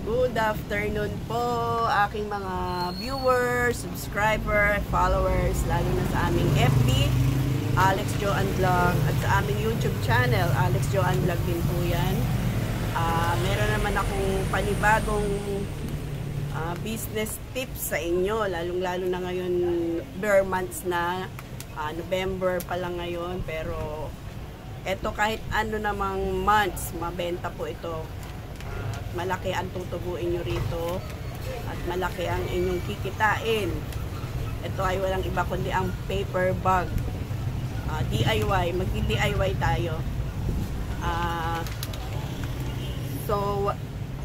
Good afternoon po aking mga viewers, subscriber, followers, lalo na sa aming FB, Alex Joanne Vlog, at sa aming YouTube channel, Alex Joanne Vlog din po yan. Meron naman akong panibagong business tips sa inyo, lalong-lalo na ngayon, bare months na, November pa lang ngayon, pero eto kahit ano namang months, mabenta po ito. Malaki ang tutubuin nyo rito at malaki ang inyong kikitain. Ito ay walang iba kundi ang paper bag. DIY, mag-DIY tayo. So,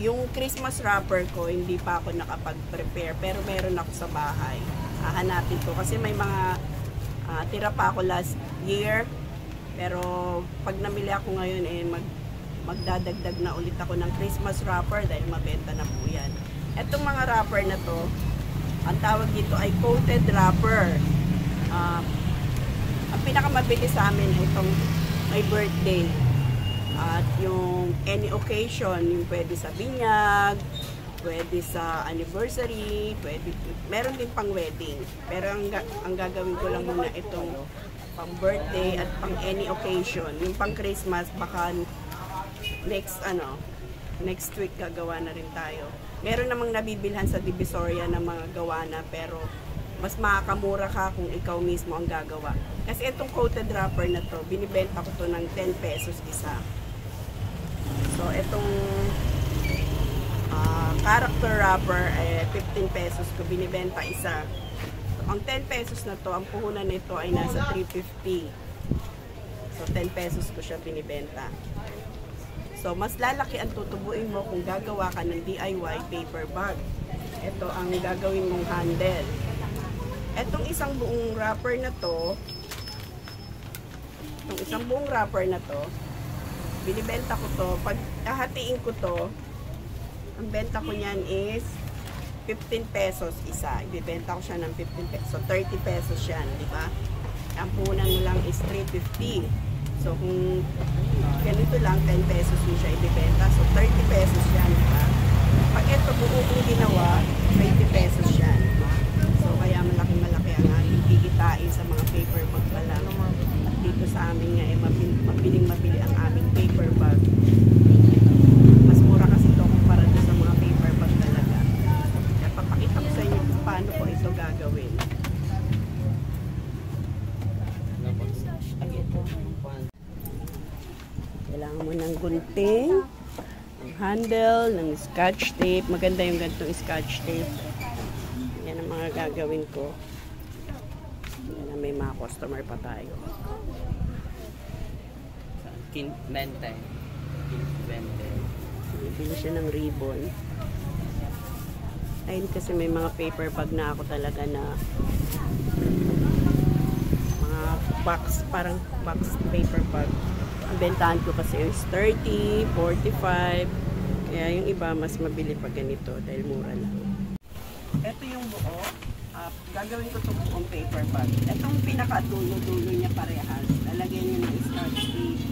yung Christmas wrapper ko, hindi pa ako nakapag-prepare, pero meron ako sa bahay. Hahanapin ko kasi may mga tira pa ako last year, pero pag namili ako ngayon magdadagdag na ulit ako ng Christmas wrapper dahil mabenta na po yan. Etong mga wrapper na to, ang tawag dito ay coated wrapper. Ang pinakamabili sa amin ay itong my birthday. At yung any occasion, yung pwede sa binyag, pwede sa anniversary, pwede, meron din pang wedding. Pero ang gagawin ko lang muna itong pang birthday at pang any occasion. Yung pang Christmas, baka next week gagawa na rin tayo. Meron namang nabibilhan sa Divisoria ng mga gawa na, pero mas makakamura ka kung ikaw mismo ang gagawa. Kasi itong coated wrapper na to, binibenta ko to ng 10 pesos isa. So itong character wrapper 15 pesos ko binibenta isa. So, ang 10 pesos na to, ang puhunan nito ay nasa 350. So 10 pesos ko siya binibenta. So, mas lalaki ang tutubuin mo kung gagawa ka ng DIY paper bag. Ito ang gagawin mong handle. Etong isang buong wrapper na to, binibenta ko to, pag hahatiin ko to, ang benta ko niyan is 15 pesos isa. Ibibenta ko siya ng 15 pesos. So, 30 pesos yan, di ba? Ang punan mo lang is 350. So, kung ganito lang, 10 pesos mo siya ibibenta. So, 30 pesos yan, diba? Pag ito buo kong ginawa, 20 pesos yan, diba? So, kaya malaki-malaki ang ating kikitain sa mga paper bag pala. At dito sa amin nga, mabiling-mabili ang aming paper bag. Mas mura kasi ito kumpara sa mga paper bag talaga. Kaya papakita ko sa inyo kung paano ko ito gagawin. Kailangan mo ng gunting, ng handle, ng scotch tape. Maganda yung ganitong scotch tape. Yan ang mga gagawin ko. Yan ang may mga customer pa tayo. Bente. Bili siya ng ribbon. Ayun kasi may mga paper bag na ako talaga na mga box, parang box paper bag. Ang bentahan ko kasi is 30, 45. Kaya yung iba mas mabili pa ganito dahil mura lang. Ito yung buo. Gagawin ko itong buong paper bag. Itong pinaka-dulo-dulo niya parehas. Lalagyan niya ng scotch tape.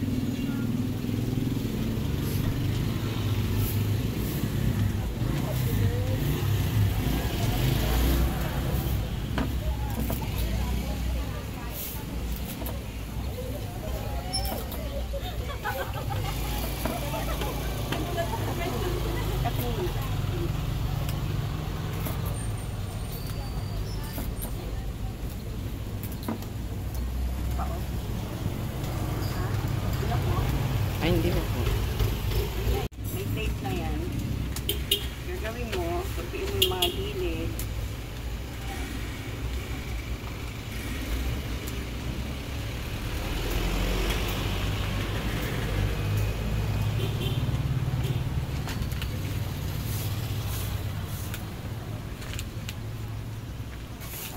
Ay, hindi mo po. May tape na yan. Gagawin mo, pagpiin mo yung mga gilid.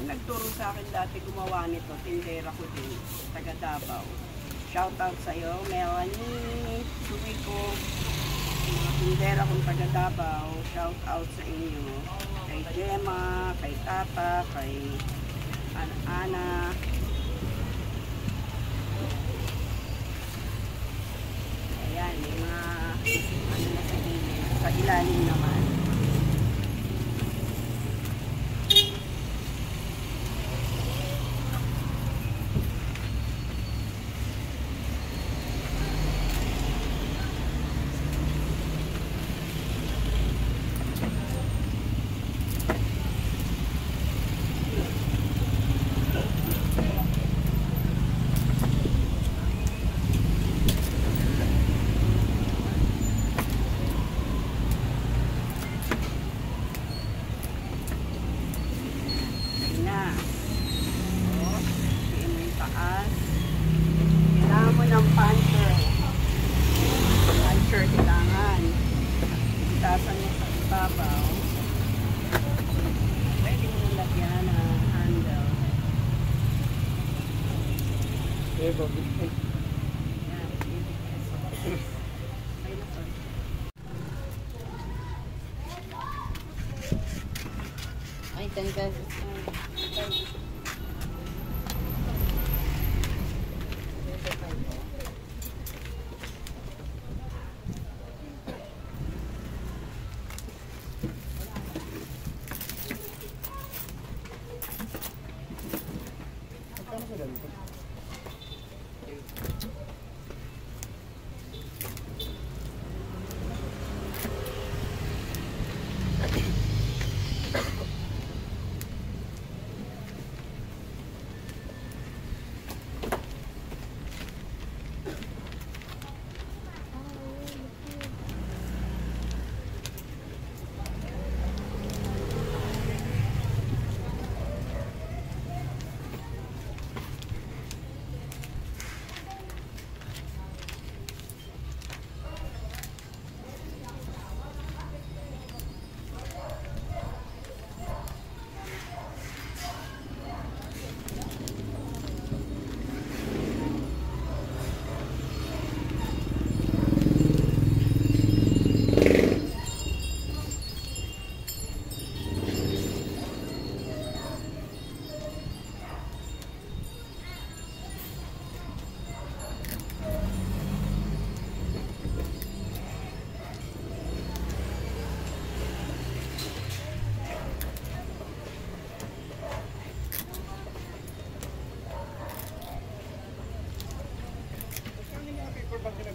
Ang nagturo sa akin dati gumawa nito, tindera ko din, taga Davao. Shout out sa iyo, Melanie, Subico, mga tindera kong taga Davao. Shout out sa inyo. Kay Gemma, kay Tata, kay Ana. Ayan, may mga sa ilalim naman. ibabaw. Pwede mo lagyan ng handle. Eh, bago. Yan, 80 pesos. Okay na to. Ay, 10 pesos.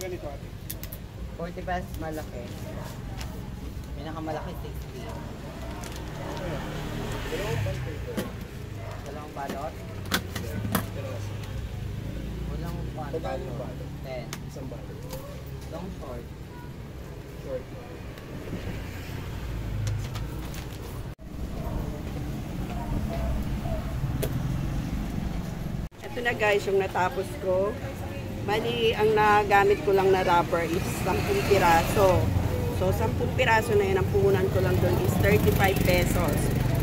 Ganito ate. 40 pesos malaki. Pinakamalaki 60. Dalawang balot. Walang Magkano yung balot? 10. Isang balot. Long short. Short. Ito na guys, yung natapos ko. Bali, ang nagamit ko lang na wrapper is 10 piraso. So, 10 piraso na yun, ang puhunan ko lang doon is 35 pesos.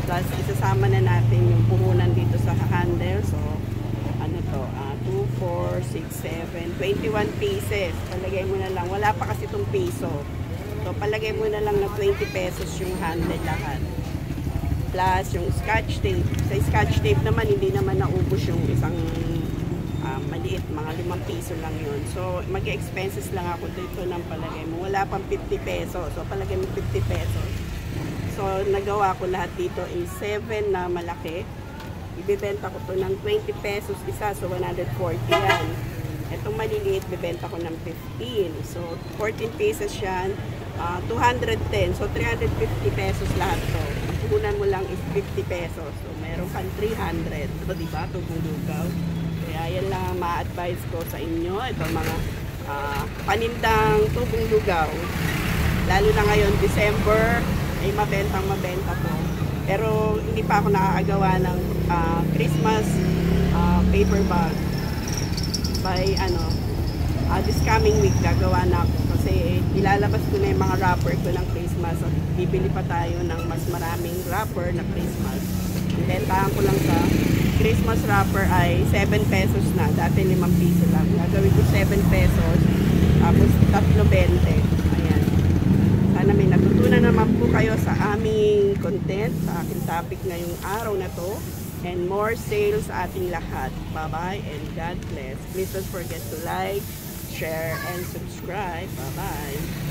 Plus, isasama na natin yung puhunan dito sa handle. So, ano to, 2, 4, 6, 7, 21 pieces. Palagay mo na lang. Wala pa kasi itong piso. So, palagay mo na lang na 20 pesos yung handle lahat. Plus, yung scotch tape. Sa scotch tape naman, hindi naman naubos yung isang maliit, mga 5 piso lang yun. So, mag-expenses lang ako dito ng palagay mo. Wala pang 50 pesos. So, palagay mo 50 pesos. So, nagawa ko lahat dito is 7 na malaki. Ibibenta ko to ng 20 pesos isa. So, 140 yan. Itong maliliit, bibenta ko ng 15. So, 14 pesos yan. 210. So, 350 pesos lahat to. Puhunan mo lang is 50 pesos. So, meron pang 300. So, diba? Tubong lugaw. Kaya yan lang ang ma-advise ko sa inyo. Ito mga panindang tubong lugaw. Lalo na ngayon, December, ay mabenta po. Pero hindi pa ako nakakagawa ng Christmas paper bag. By this coming week gagawa na ako. Kasi ilalabas ko na yung mga wrapper ko ng Christmas. At bibili pa tayo ng mas maraming wrapper na Christmas. Ang bentahan ko lang sa Christmas wrapper ay 7 pesos na. Dati 5 piso lang. Gagawin ko 7 pesos. Tapos 3.20. Ayan. Sana may natutunan naman po kayo sa aming content, sa aking topic ngayong araw na to. And more sales sa ating lahat. Bye-bye and God bless. Please don't forget to like, share, and subscribe. Bye-bye.